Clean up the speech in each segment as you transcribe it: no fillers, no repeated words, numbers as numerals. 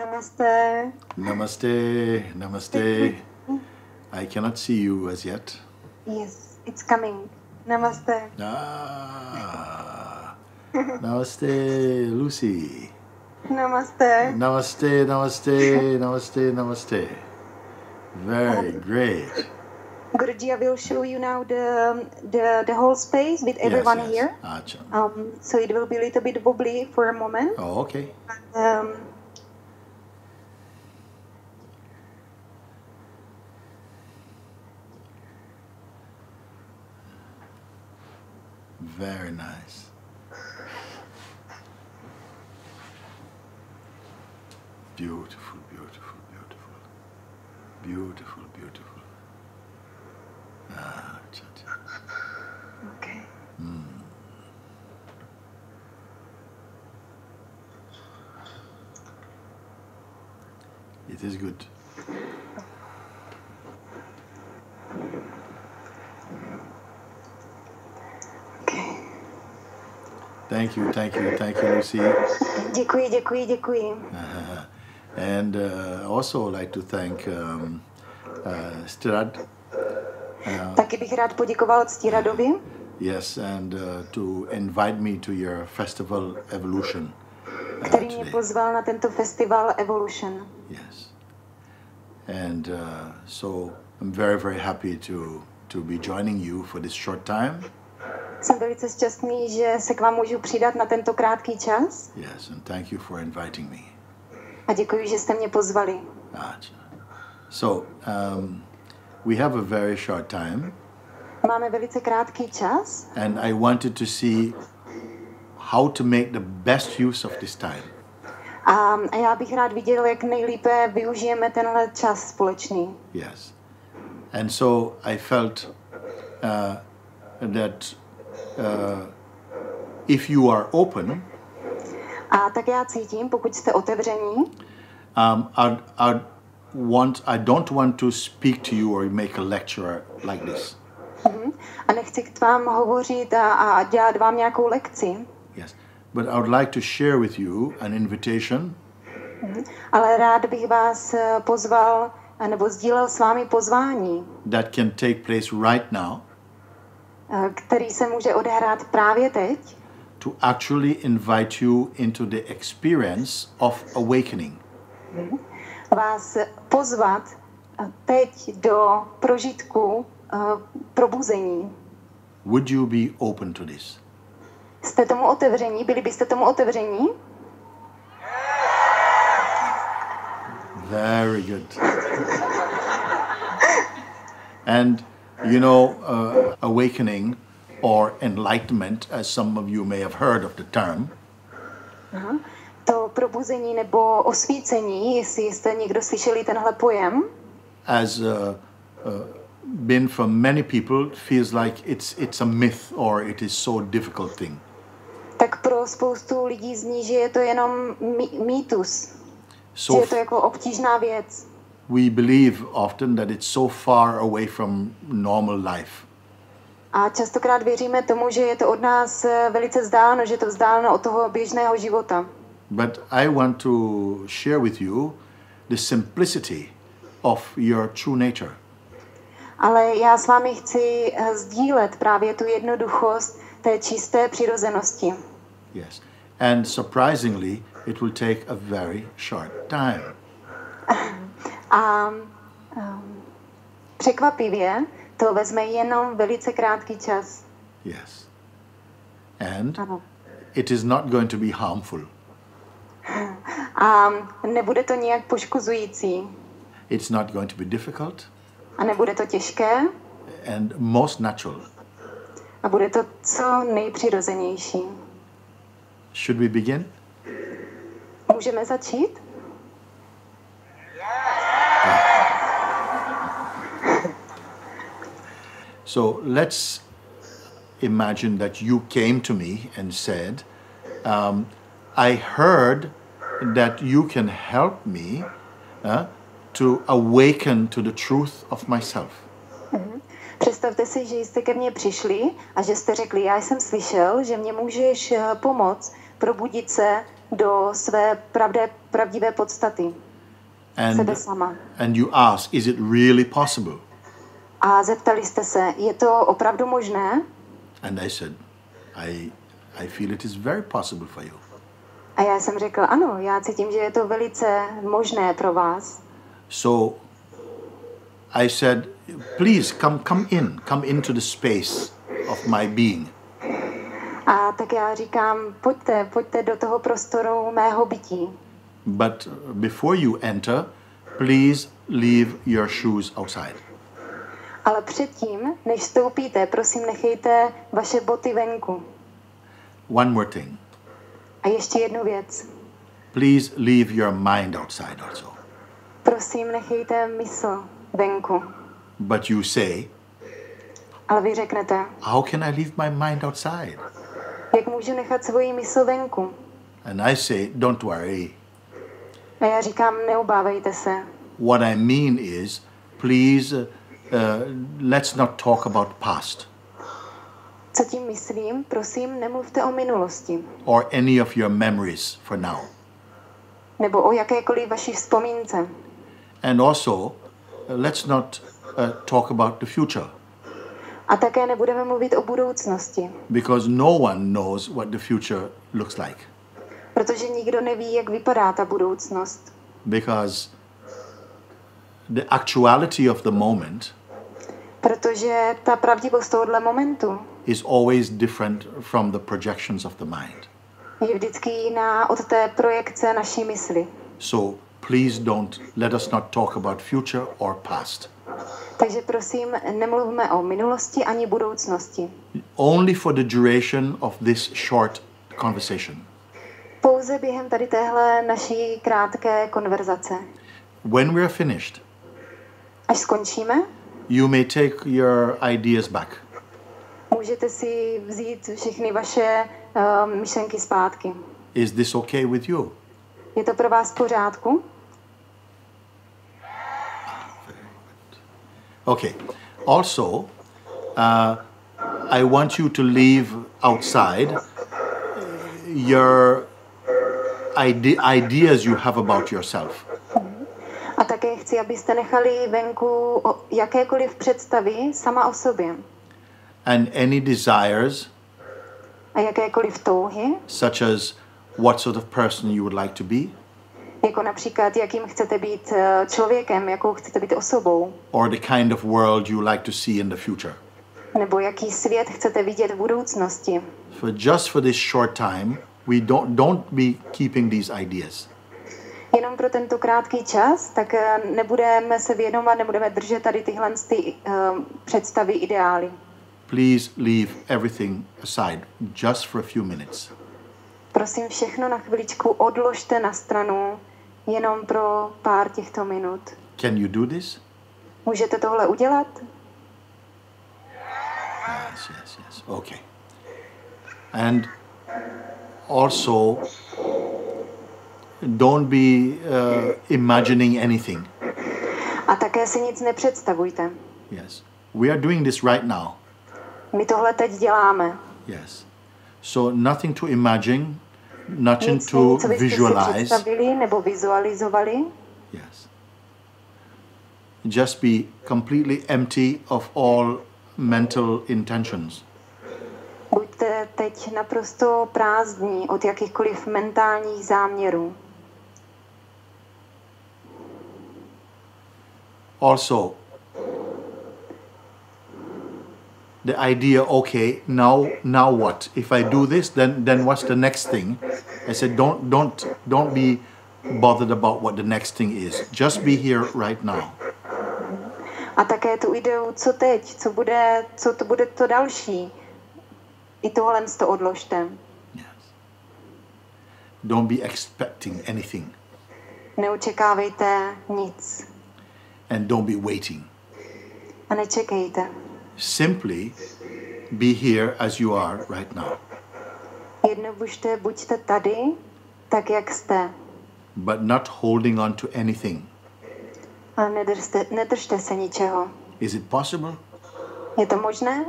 Namaste. Namaste, namaste. I cannot see you as yet. Yes, it's coming. Namaste. Namaste, Lucy. Namaste. Namaste, namaste, namaste, namaste. Very great. Guruji, I will show you now the whole space with everyone yes. here. Achha. So it will be a little bit wobbly for a moment. Oh, okay. Very nice. Beautiful, beautiful, beautiful. Beautiful, beautiful. Okay. It is good. Okay. Thank you, Lucy. Děkuji. And also like to thank Esidad. Taky bych rád poděkoval Ctiradovi. Yes, and to invite me to your Festival Evolution. Který mě pozval na tento Festival Evolution. Yes. And so I'm very, very happy to be joining you for this short time. Jsem velice šťastný, že se k vám můžu přidat na tento krátký čas. Yes, and thank you for inviting me. A děkuji, že jste mě pozvali. So, we have a very short time. Máme velice krátký čas. And I wanted to see how to make the best use of this time. A já bych rád viděl, jak nejlépe využijeme tenhle čas společný. Yes. And so I felt that if you are open, a tak já cítím, pokud jste otevření, I don't want to speak to you or make a lecture like this. A nechci k vám hovořit a dělat vám nějakou lekci. Yes, but I would like to share with you an invitation. Ale rád bych vás pozval nebo sdílel s vámi pozvání. That can take place right now. Který se může odehrát právě teď. To actually invite you into the experience of awakening. Vás pozvat teď do prožitku probuzení. Would you be open to this? Jste tomu otevření? Byli byste tomu otevření? Very good. And you know, awakening or enlightenment, as some of you may have heard of the term. To probuzení nebo osvícení, jestli jste někdo slyšeli tenhle pojem. As been for many people, feels like it's a myth or it is so difficult thing. Tak pro spoustu lidí zní, že je to jenom mýtus. Že je to jako obtížná věc. We believe often that it's so far away from normal life. A častokrát věříme tomu, že je to od nás velice vzdáleno, že je to vzdáleno od toho běžného života. But I want to share with you the simplicity of your true nature. Ale já s vámi chci sdílet právě tu jednoduchost té čisté přirozenosti. Yes. And surprisingly, it will take a very short time. A překvapivě to vezme jenom velice krátký čas. Yes. And it is not going to be harmful. A nebude to nějak poškozující. It's not going to be difficult. A nebude to těžké. And most natural. A bude to co nejpřirozenější. Should we begin? Můžeme začít? So let's imagine that you came to me and said, I heard that you can help me to awaken to the truth of myself. Představte si, že jste ke mně přišli a že jste řekli, já jsem slyšel, že mě můžeš pomoct probudit se do své pravdivé podstaty. Sebe sama. And you ask, is it really possible? A zeptali jste se, je to opravdu možné? And I said, I feel it is very possible for you. A já jsem řekl, ano, já cítím, že je to velice možné pro vás. So I said, please come into the space of my being. A tak já říkám, pojďte do toho prostoru mého bytí. But before you enter, please leave your shoes outside. Ale předtím, než vstoupíte, prosím, nechejte vaše boty venku. One more thing. A ještě jednu věc. Please leave your mind outside also. Prosím, nechejte mysl venku. But you say, ale vy řeknete, how can I leave my mind outside? Jak můžu nechat svoji mysl venku? And I say, don't worry. A já říkám, neobávejte se. What I mean is, please, let's not talk about past. Co tím myslím? Prosím, nemluvte o minulosti. Or any of your memories for now. Nebo o jakékoliv vaší vzpomínce. And also, let's not talk about the future. A také nebudeme mluvit o budoucnosti. Because no one knows what the future looks like. Protože nikdo neví, jak vypadá ta budoucnost. Because the actuality of the moment protože ta pravdivost tohohle momentu is always different from the projections of the mind. Je vždycky jiná od té projekce naší mysli. So please don't let us not talk about future or past. Takže prosím, nemluvme o minulosti ani budoucnosti. Only for the duration of this short conversation. Pouze během tady téhle naší krátké konverzace. When we are finished, až skončíme, you may take your ideas back. Můžete si vzít všechny vaše myšlenky zpátky. Is this okay with you? Je to pro vás v pořádku? Okay. Also, I want you to leave outside your ideas you have about yourself. A také chci, abyste nechali venku jakékoliv představy sama o sobě. And any desires, a jakékoliv touhy, such as what sort of person you would like to be, jako například, jakým chcete být člověkem, jakou chcete být osobou, or the kind of world you like to see in the future. Nebo jaký svět chcete vidět v budoucnosti. Just for this short time, we don't be keeping these ideas. Jenom pro tento krátký čas, tak nebudeme se věnovat, nebudeme držet tady tyhle představy, ideály. Please leave everything aside just for a few minutes. Prosím, všechno na chviličku odložte na stranu, jenom pro pár těchto minut. Can you do this? Můžete tohle udělat? Yes. Okay. And also, don't be imagining anything. A také si nic nepředstavujte. Yes. We are doing this right now. My tohle teď děláme. Yes. So nothing to imagine, nothing to visualize. Si představili nebo vizualizovali. Yes. Just be completely empty of all mental intentions. Buďte teď naprosto prázdní od jakýchkoliv mentálních záměrů. Also, the idea, okay, now what? If I do this, then what's the next thing? I said, don't be bothered about what the next thing is. Just be here right now. A také tu ideu, co teď, co to bude to další. I tohle to odložte. Yes. Don't be expecting anything. Neočekávejte nic. And don't be waiting. A nečekejte. Simply be here as you are right now. Buďte tady, tak jak jste. But not holding on to anything. Ale nedržte se ničeho. Is it possible? Je to možné?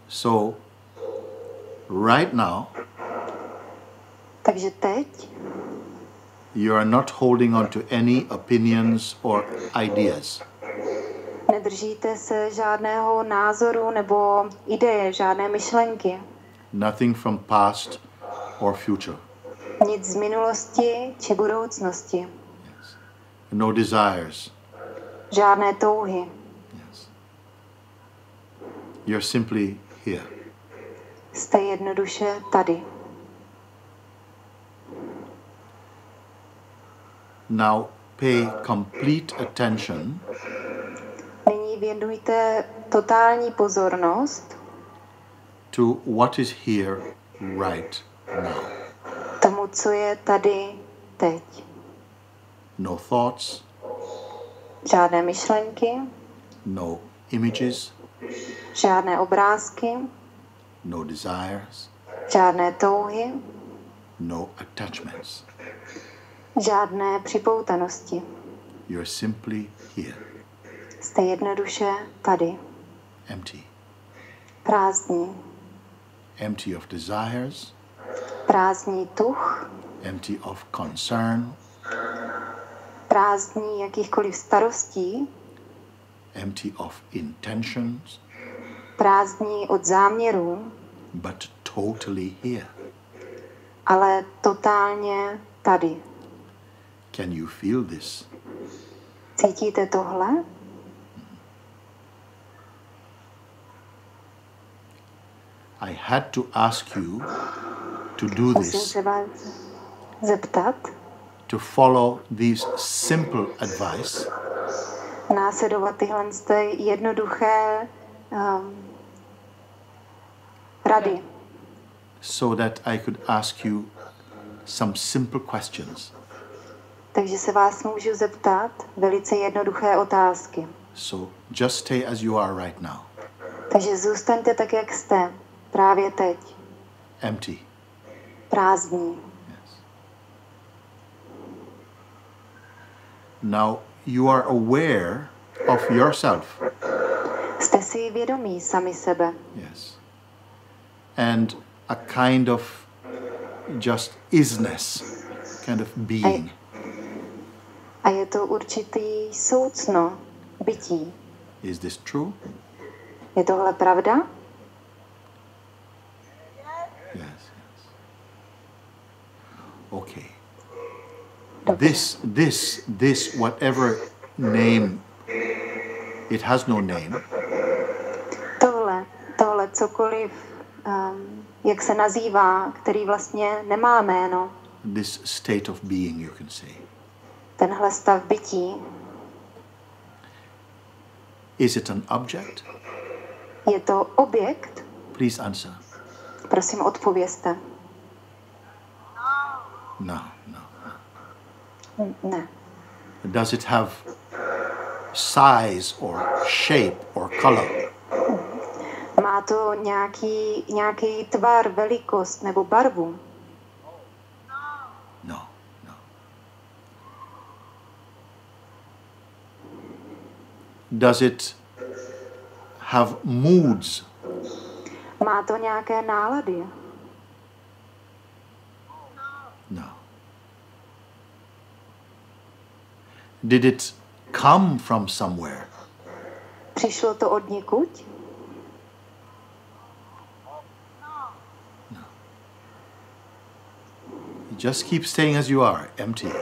So, right now, Takže teď you are not holding on to any opinions or ideas. nedržíte se žádného názoru nebo ideje, žádné myšlenky. Nothing from past or future. Nic z minulosti či budoucnosti. Yes. No desires. Žádné touhy. Yes. You're simply here. Jste jednoduše tady. Now pay complete attention Nyní věnujte totální pozornost to what is here right now. tomu, co je tady teď. No thoughts, Žádné myšlenky, no images, žádné obrázky, no desires, žádné touhy, no attachments. žádné připoutanosti. You're simply here, Jste jednoduše tady. empty. Prázdní. Empty of desires, Prázdní tuch, empty of concern, prázdní jakýchkoliv starostí, empty of intentions, prázdní od záměrů, but totally here. ale totálně tady. Can you feel this? Cítíte tohle? I had to ask you to do Musím this, se vás zeptat, to follow these simple advice, následovat tyhle jednoduché rady, so that I could ask you some simple questions. takže se vás můžu zeptat velice jednoduché otázky. So just stay as you are right now, Takže zůstaňte tak, jak jste, právě teď, empty. prázdní. Yes. Now you are aware of yourself. Jste si vědomí sami sebe. Yes. And a kind of just isness, kind of being. A je to určitý soucno bytí. Is this true? Je tohle pravda? Yes. Okay. Dobře. This, whatever name, it has no name. Tohle cokoliv, jak se nazývá, který vlastně nemá jméno. This state of being, you can say. Tenhle stav bytí. Is it an object? Je to objekt? Please answer. Prosím, odpovězte. No. Ne. Does it have size or shape or color? Má to nějaký tvar, velikost nebo barvu? No. Does it have moods? Má to nějaké nálady? No. Did it come from somewhere? Přišlo to od někud? Just keep staying as you are, empty.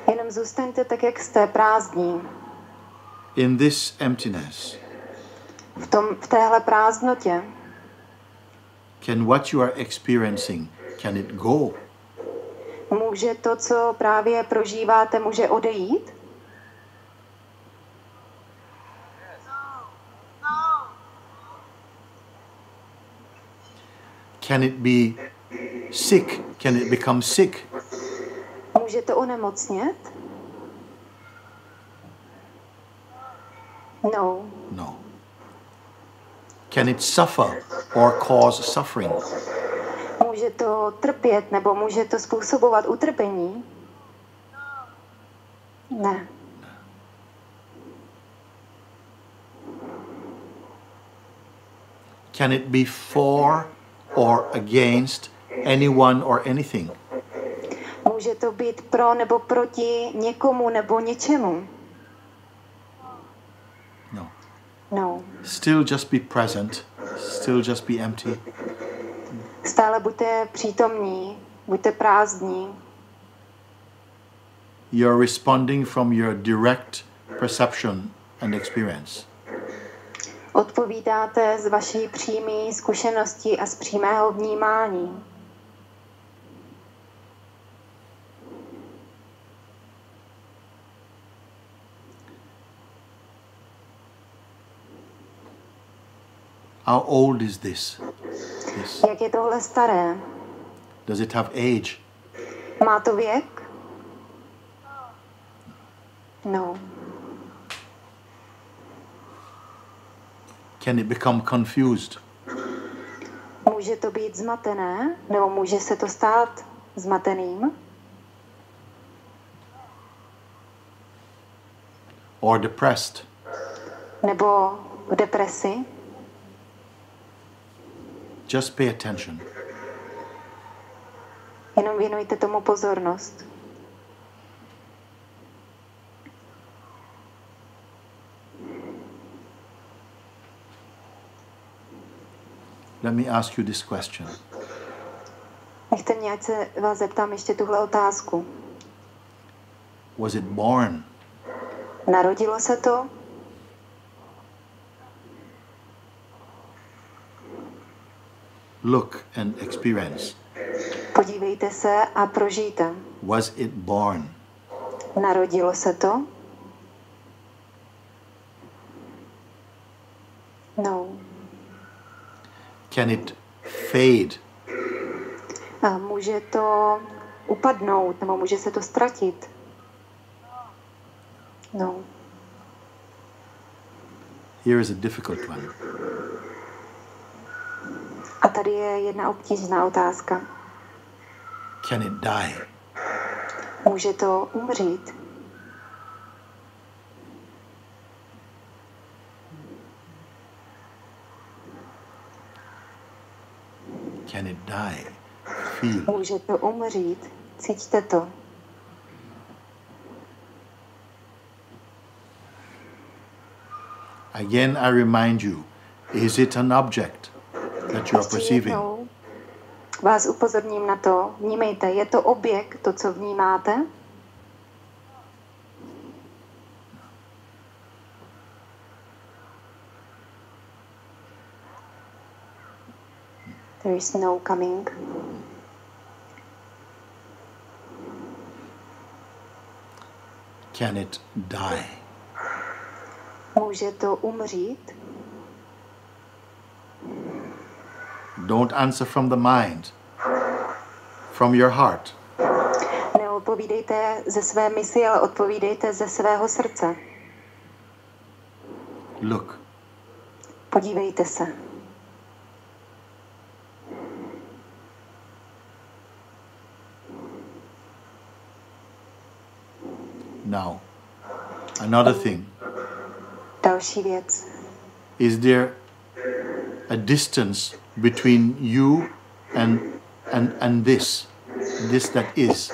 Jenom zůstaňte tak, jak jste, prázdní. In this emptiness, V téhle prázdnotě can what you are experiencing, can it go? může to, co právě prožíváte, může odejít? Can it be sick? Can it become sick? Může to onemocnět? No. Can it suffer or cause suffering? Může to trpět nebo může to způsobovat utrpení? Ne. Can it be for or against anyone or anything. Může to být pro nebo proti někomu nebo něčemu. No. No. Still just be present. Still just be empty. Stále buďte přítomní, buďte prázdní. You're responding from your direct perception and experience. Odpovídáte z vaší přímé zkušenosti a z přímého vnímání. How old is this? Jak je tohle staré? Does it have age? Má to věk? No. Can it become confused? Může to být zmatené, nebo může se to stát zmateným? Or depressed? Nebo v depresi? Just pay attention. Jenom věnujte tomu pozornost. Let me ask you this question. Nechte mě, ať se vás zeptám ještě tuhle otázku. Was it born? Narodilo se to? Look and experience. Podívejte se a prožijte. Was it born? Narodilo se to? No. Can it fade? A může to upadnout, nebo může se to ztratit? No. Here is a difficult one. A tady je jedna obtížná otázka. Can it die? Může to umřít? Can it die? Feel. Může to umřít? Cítíte to? Again, I remind you, is it an object that you are perceiving? Vás upozorním na to, vnímejte, je to objekt, to, co vnímáte? There is no coming. Can it die? Může to umřít? Don't answer from the mind, from your heart. Neodpovídejte ze své mysli, ale odpovídejte ze svého srdce. Look. Podívejte se. Now, another thing. Další věc. Is there a distance between you and this that is?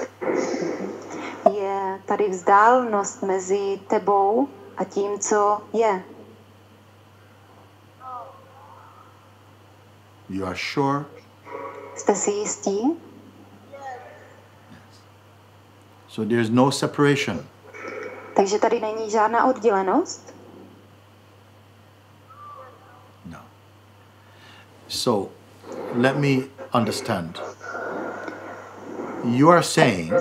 Je tady vzdálenost mezi tebou a tím, co je. You are sure? Jste si jistí? So there's no separation. Takže tady není žádná oddělenost? No. So, let me understand. You are saying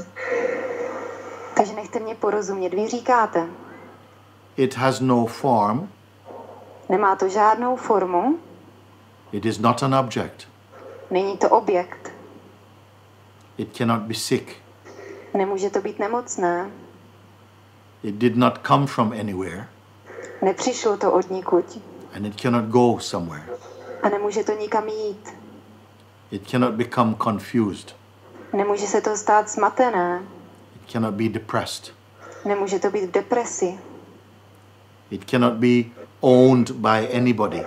Takže nechte mě porozumět. Vy říkáte, it has no form. nemá to žádnou formu, It is not an object. není to objekt, It cannot be sick. nemůže to být nemocné, It did not come from anywhere. nepřišlo to odnikud And it cannot go somewhere. a nemůže to nikam jít. It cannot become confused. Nemůže se to stát smatené, It cannot be depressed. nemůže to být v depresi, It cannot be owned by anybody.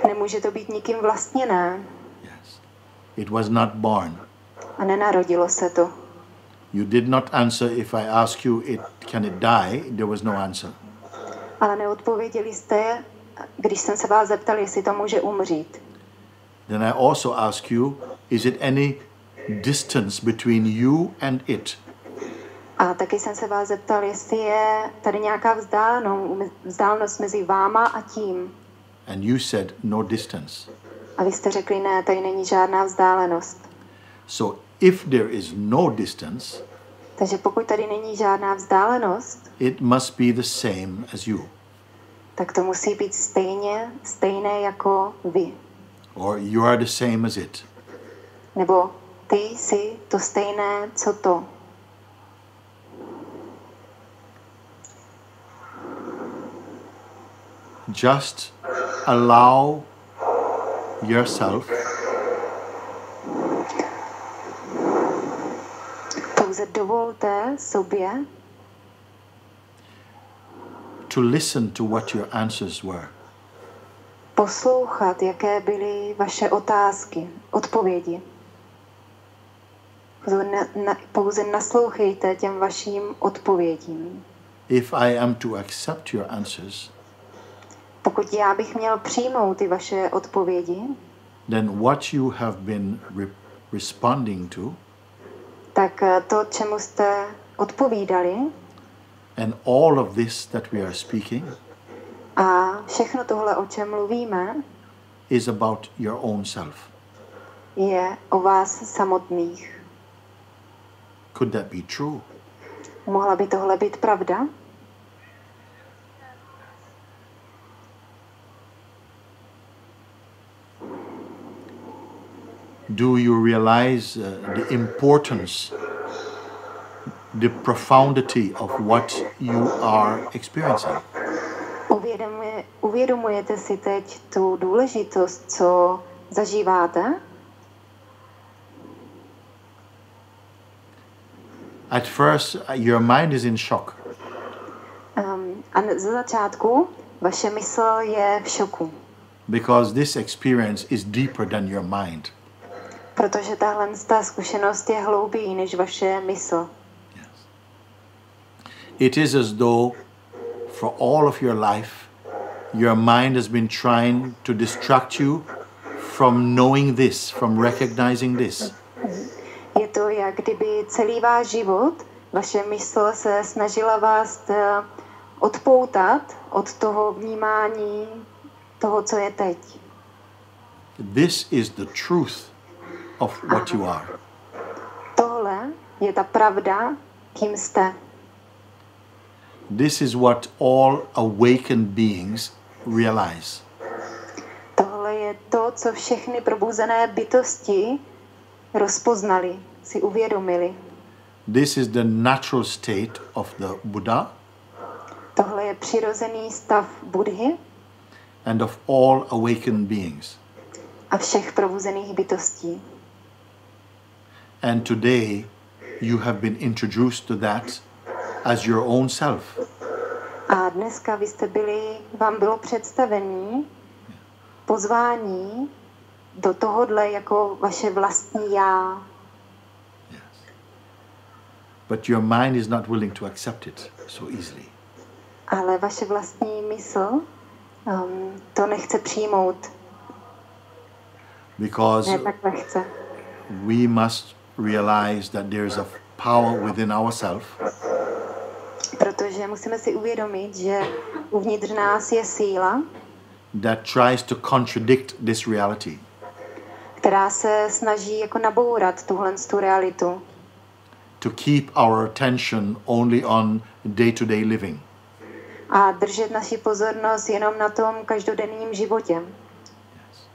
nemůže to být nikým vlastněné. Yes. It was not born. A nenarodilo se to. You did not answer if I ask you, can it die? There was no answer. Ale neodpověděli jste, když jsem se vás zeptal, jestli to může umřít. Then I also ask you, is it any distance between you and it? A taky jsem se vás zeptal, jestli je tady nějaká vzdálenost mezi váma a tím. And you said no distance. A vy jste řekli, ne, tady není žádná vzdálenost. So if there is no distance, takže pokud tady není žádná vzdálenost, it must be the same as you. Tak to musí být stejné jako vy. Or you are the same as it. Nebo ty jsi to stejné, co to. Just allow yourself pouze dovolte sobě to listen to what your answers were. Poslouchat, jaké byly vaše otázky, odpovědi. Pouze naslouchejte těm vašim odpovědím. If I am to accept your answers, pokud já bych měl přijmout ty vaše odpovědi, then what you have been responding to, tak to, čemu jste odpovídali, and all of this that we are speaking, a všechno tohle, o čem mluvíme, is about your own self. Je o vás samotných. Could that be true? Mohla by tohle být pravda? Do you realize the importance, the profundity of what you are experiencing? Uvědomujete si teď tu důležitost, co zažíváte? At first, your mind is in shock. A ze začátku vaše mysl je v šoku. Because this experience is deeper than your mind. Protože ta zkušenost je hlouběji než vaše mysl. Yes. It is as though for all of your life, your mind has been trying to distract you from knowing this, from recognizing this. Je to, jak kdyby celý váš život, vaše mysl se snažila vás odpoutat od toho vnímání toho, co je teď. This is the truth of what you are. Tohle je ta pravda, kým jste. This is what all awakened beings realize. Tohle je to, co všechny probuzené bytosti rozpoznali, si uvědomili. This is the natural state of the Buddha. Tohle je přirozený stav Buddhy And of all awakened beings. A všech probuzených bytostí. And today you have been introduced to that as your own self. A dneska vám bylo představení, pozvání do tohodle jako vaše vlastní já. Yes. But your mind is not willing to accept it so easily. Ale vaše vlastní mysl to nechce přijmout. Because ne tak lehce. we must realize that there is a power within ourselves. Protože musíme si uvědomit, že uvnitř nás je síla, that tries to contradict this reality. Která se snaží jako nabourat tu realitu. To keep our attention only on day-to-day living. A držet naši pozornost jenom na tom každodenním životě. Yes.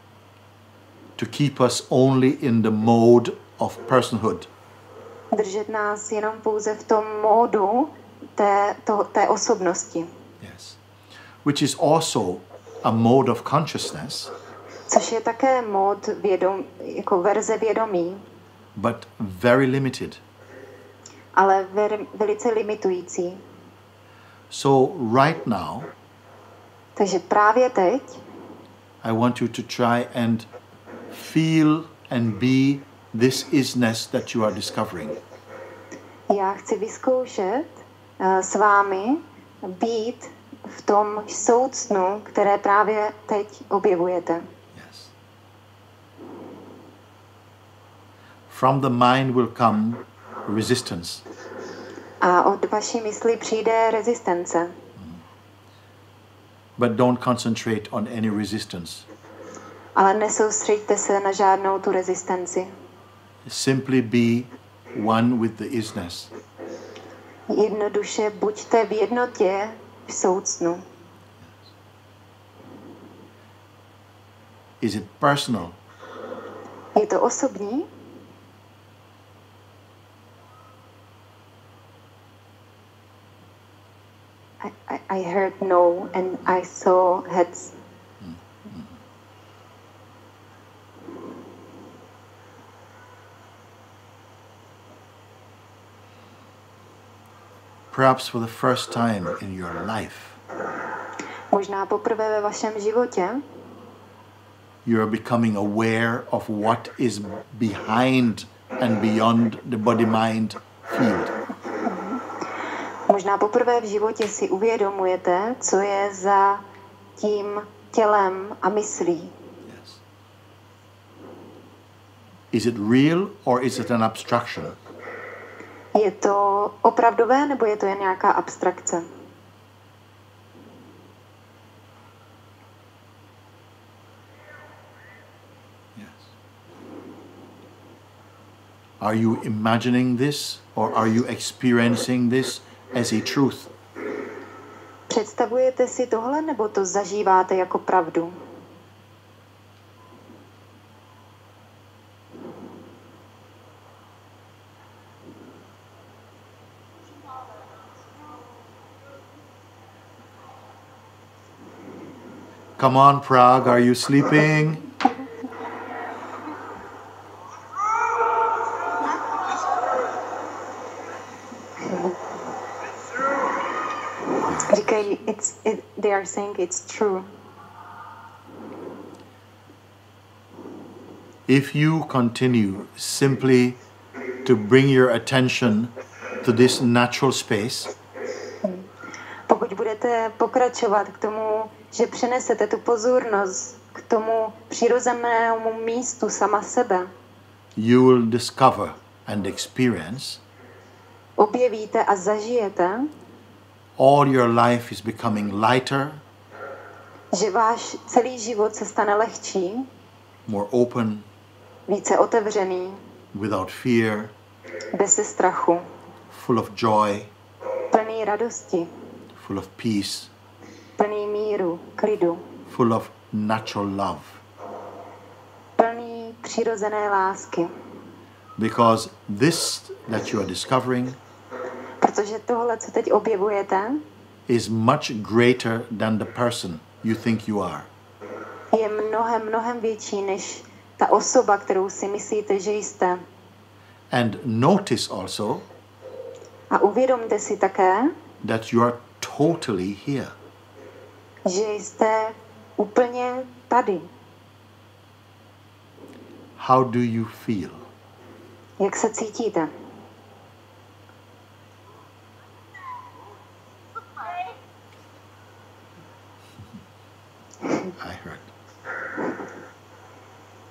To keep us only in the mode of personhood. Držet nás jenom pouze v tom módu té osobnosti. Yes. Which is also a mode of consciousness. Což je také mód jako verze vědomí. But very limited. Ale velice limitující. So right now, takže právě teď I want you to try and feel and be this isness that you are discovering. Já chci vyzkoušet s vámi být v tom soucnu, které právě teď objevujete. Yes. From the mind will come resistance. A od vaší mysli přijde rezistence. But don't concentrate on any resistance. Ale nesoustřeďte se na žádnou tu rezistenci. Simply be one with the isness. Jednoduše buďte v jednotě v soucnu. Is it personal? Je to osobní? I heard no and I saw heads. Perhaps for the first time in your life, Možná poprvé ve vašem životě you are becoming aware of what is behind and beyond the body-mind field. Možná poprvé v životě si uvědomujete, co je za tím tělem a myslí. Yes. Is it real or is it an abstraction? Je to opravdové, nebo je to jen nějaká abstrakce? Yes. Are you imagining this or are you experiencing this as a truth? Představujete si tohle, nebo to zažíváte jako pravdu? Come on, Prague, are you sleeping? Říkají, they are saying it's true. If you continue simply to bring your attention to this natural space, Pokud budete pokračovat k tomu, že přenesete tu pozornost k tomu přirozenému místu sama sebe, you will discover and experience objevíte a zažijete, all your life is becoming lighter, že váš celý život se stane lehčí, more open, více otevřený, without fear, bez strachu, full of joy, plný radosti, full of peace, plný míru, klidu, full of natural love. plný přirozené lásky. Because this that you are discovering Protože tohle, co teď objevujete, is much greater than the person you think you are. je mnohem větší než ta osoba, kterou si myslíte, že jste. And notice also A uvědomte si také, that you are totally here. že jste úplně tady. How do you feel? Jak se cítíte? I heard.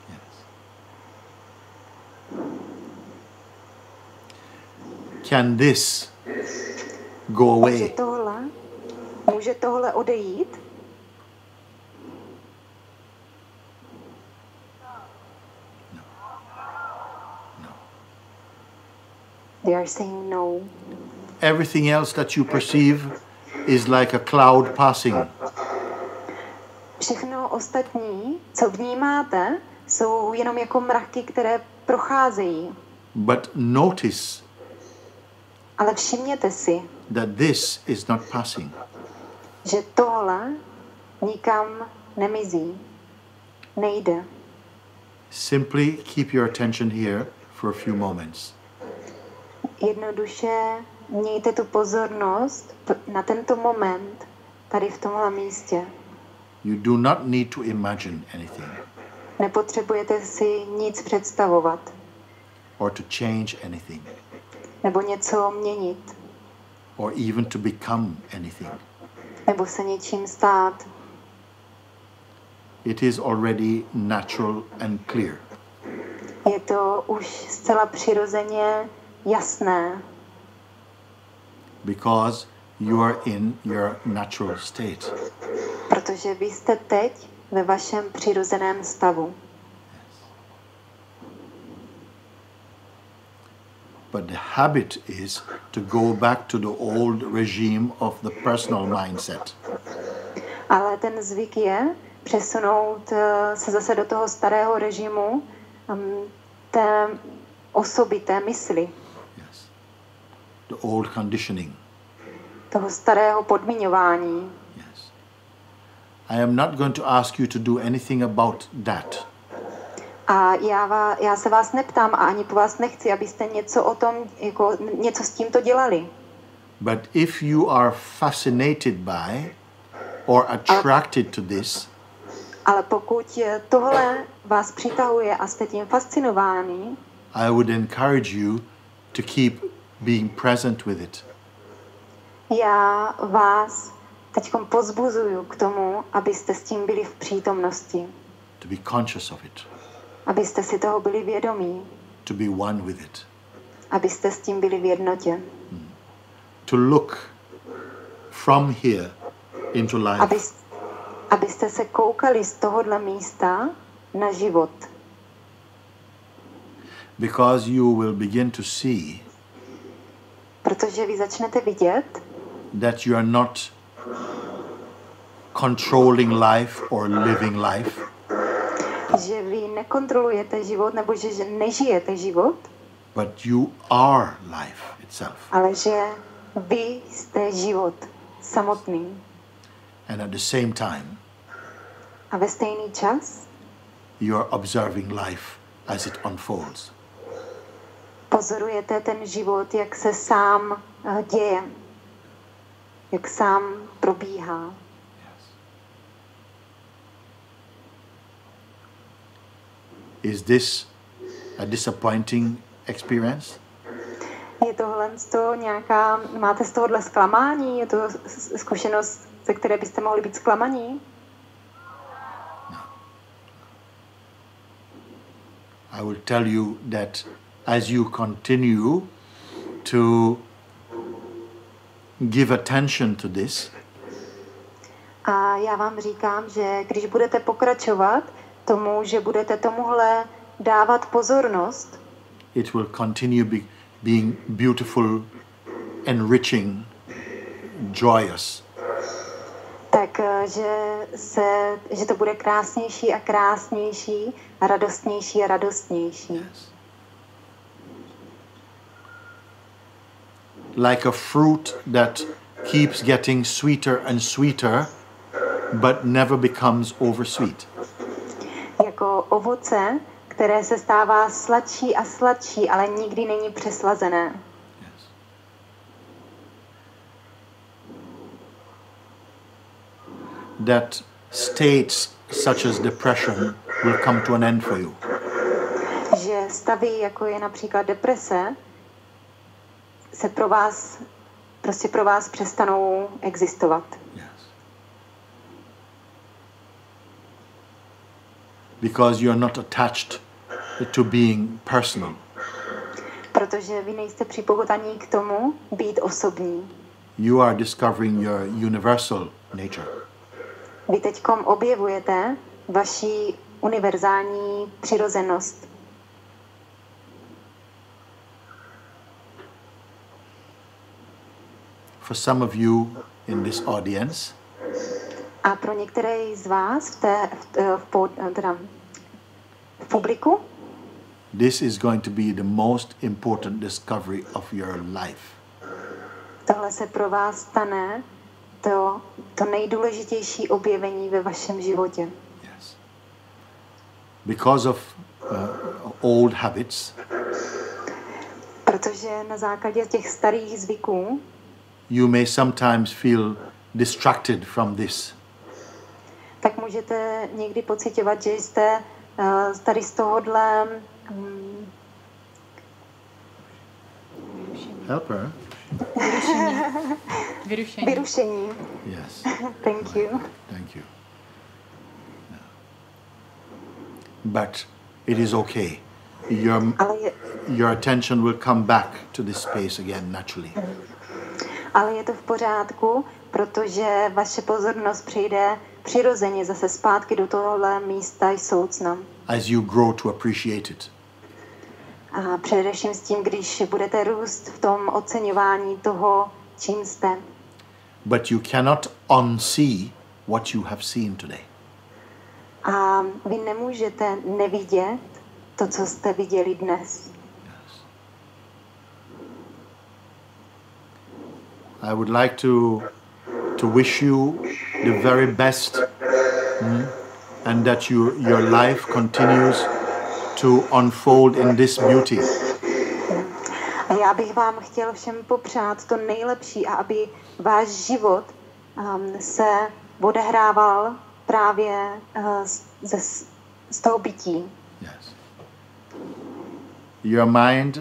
Yes. Can this go away? Může tohle odejít? They are saying no. Everything else that you perceive is like a cloud passing. Všechno ostatní, co vnímáte, jsou jenom jako mraky, které procházejí. But notice Ale všimněte si, that this is not passing. že tohle nikam nemizí, nejde. Simply keep your attention here for a few moments. Jednoduše mějte tu pozornost na tento moment tady v tomhle místě. You do not need to imagine anything. Nepotřebujete si nic představovat. Or to change anything. Nebo něco měnit. Or even to become anything. Nebo se něčím stát. It is already natural and clear. Je to už zcela přirozeně jasné. Because you are in your natural state. Protože vy jste teď ve vašem přirozeném stavu. But the habit is to go back to the old regime of the personal mindset. Ale ten zvyk je přesunout se zase do toho starého režimu té osoby, té mysli. Yes. The old conditioning. Toho starého podmiňování. Yes. I am not going to ask you to do anything about that. A já se vás neptám a ani po vás nechci, abyste něco o tom, jako něco s tímto dělali. But if you are fascinated by or attracted to this, ale pokud tohle vás přitahuje a jste tím fascinováni, I would encourage you to keep being present with it. Já vás teďkom pozbuzuju k tomu, abyste s tím byli v přítomnosti. To be conscious of it. Abyste si toho byli vědomí. To be one with it. Abyste s tím byli v jednotě. To look from here into life. Abyste se koukali z tohohle místa na život. Because you will begin to see protože vy začnete vidět, that you are not controlling life or living life. Že vy nekontrolujete život nebo že nežijete život. But you are life itself. Ale že vy jste život samotný. And at the same time, a ve stejný čas, you are observing life as it unfolds. Pozorujete ten život, jak se sám děje, jak sám probíhá. Is this a disappointing experience? Je tohle nějaká, máte z tohohle zklamání? Je to zkušenost, ze které byste mohli být zklamaní? No. I will tell you that as you continue to give attention to this, a já vám říkám, že když budete pokračovat tomu, že budete tomuhle dávat pozornost, it will continue being beautiful, enriching, joyous. Tak, že to bude krásnější a krásnější a radostnější a radostnější. Yes. Like a fruit that keeps getting sweeter and sweeter, but never becomes oversweet. Jako ovoce, které se stává sladší a sladší, ale nikdy není přeslazené. Yes. That states such as depression will come to an end for you. Že stavy, jako je například deprese, se pro vás přestanou existovat. Yes. Because you are not attached to being personal. Protože vy nejste připoutaní k tomu být osobní. You are discovering your universal nature. Vy teďkom objevujete vaši univerzální přirozenost. For some of you in this audience, a pro některé z vás v publiku, this is going to be the most important discovery of your life. Tohle se pro vás stane to nejdůležitější objevení ve vašem životě. Yes. Because of old habits, protože na základě těch starých zvyků you may sometimes feel distracted from this. Tak můžete někdy pociťovat, že jste tady z tohohle Helper. vyrušení. Yes. Thank you. Thank you. Yeah. But it is okay. Your attention will come back to this space again naturally. Ale je to v pořádku, protože vaše pozornost přijde přirozeně zase zpátky do tohohle místa i soucna. As you grow to appreciate it. A především s tím, když budete růst v tom oceňování toho, čím jste. But you cannot unsee what you have seen today. A vy nemůžete nevidět to, co jste viděli dnes. Yes. I would like to wish you the very best, and that your life continues to unfold in this beauty. A já bych vám chtěl všem popřát to nejlepší a aby váš život se odehrával právě z toho bytí. Yes. Your mind,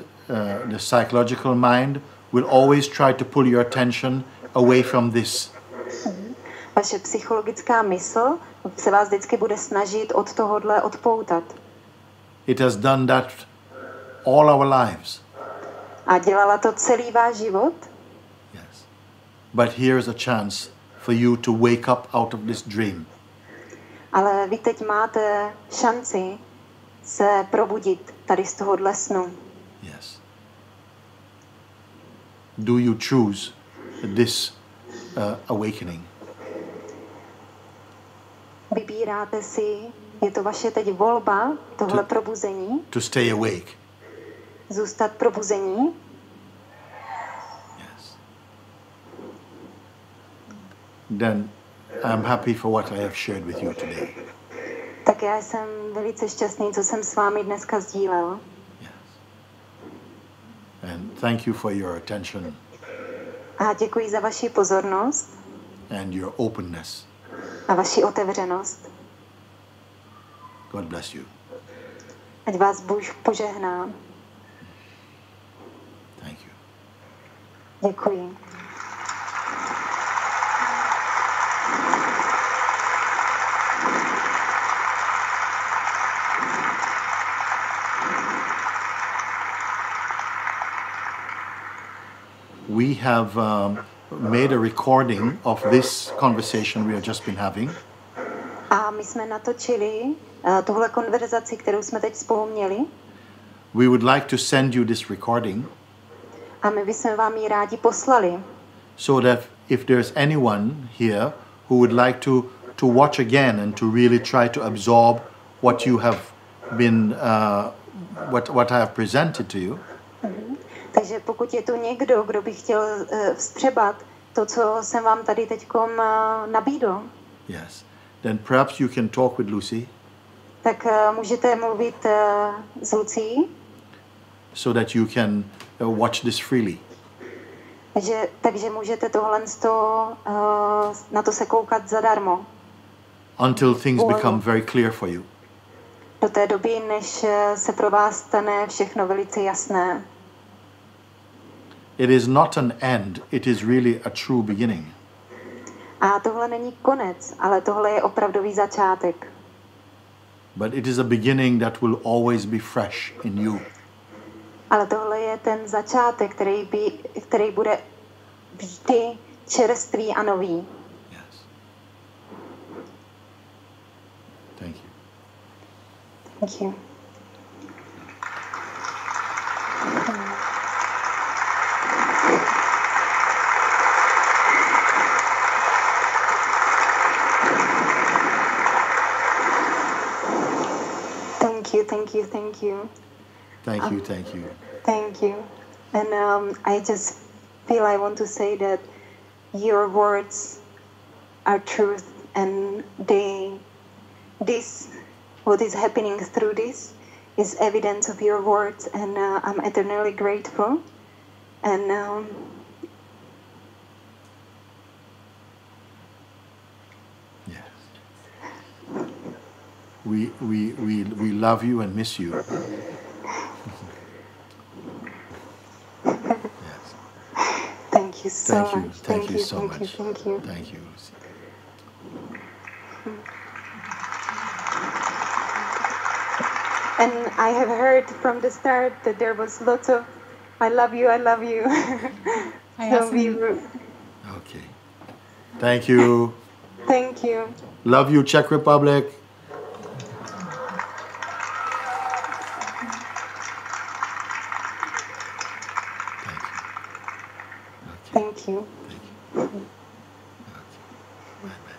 the psychological mind, will always try to pull your attention away from this. Vaše psychologická mysl se vás vždycky bude snažit od tohohle odpoutat. It has done that all our lives. A dělala to celý váš život. Yes. But here is a chance for you to wake up out of this dream. Ale vy teď máte šanci se probudit tady z tohohle snu. Yes. Do you choose this awakening? Vybíráte si, je to vaše teď volba, tohle probuzení. To stay awake. Zůstat probuzení. Yes. Then I'm happy for what I have shared with you today. Tak já jsem velice šťastný, co jsem s vámi dneska sdílel. Yes. And thank you for your attention. A děkuji za vaši pozornost. And your openness. A vaši otevřenost. God bless you. Ať vás Bůh požehná. Thank you. Děkuji. We have made a recording of this conversation we have just been having. A my jsme natočili tuhle konverzaci, kterou jsme teď spolu měli. We would like to send you this recording. A my bychom vám ji rádi poslali. So that if there's anyone here who would like to watch again and to really try to absorb what you have been, what I have presented to you. Takže pokud je tu někdo, kdo by chtěl vstřebat to, co jsem vám tady teďkom nabídl, Yes. Then perhaps you can talk with Lucy. Tak můžete mluvit s Lucí. So that you can watch this freely. Takže můžete na to se koukat zadarmo. Until things become very clear for you. Do té doby, než se pro vás stane všechno velice jasné. It is not an end, it is really a true beginning. A tohle není konec, ale tohle je opravdový začátek. But it is a beginning that will always be fresh in you. Ale tohle je ten začátek, který bude vždy čerstvý a nový. Yes. Thank you. Thank you. Thank you, thank you, thank you. Thank you, thank you. Thank you. And I just feel I want to say that your words are truth, and what is happening through this is evidence of your words, and I'm eternally grateful. And Yes. we love you and miss you. Yes. Thank you so Thank you. much. Thank you so much. Thank you. Thank you, Lucy. And I have heard from the start that there was lots of I love you, I love you. Okay. Thank you. Thank you. Love you, Czech Republic. Thank you. Thank you. Okay. Bye-bye.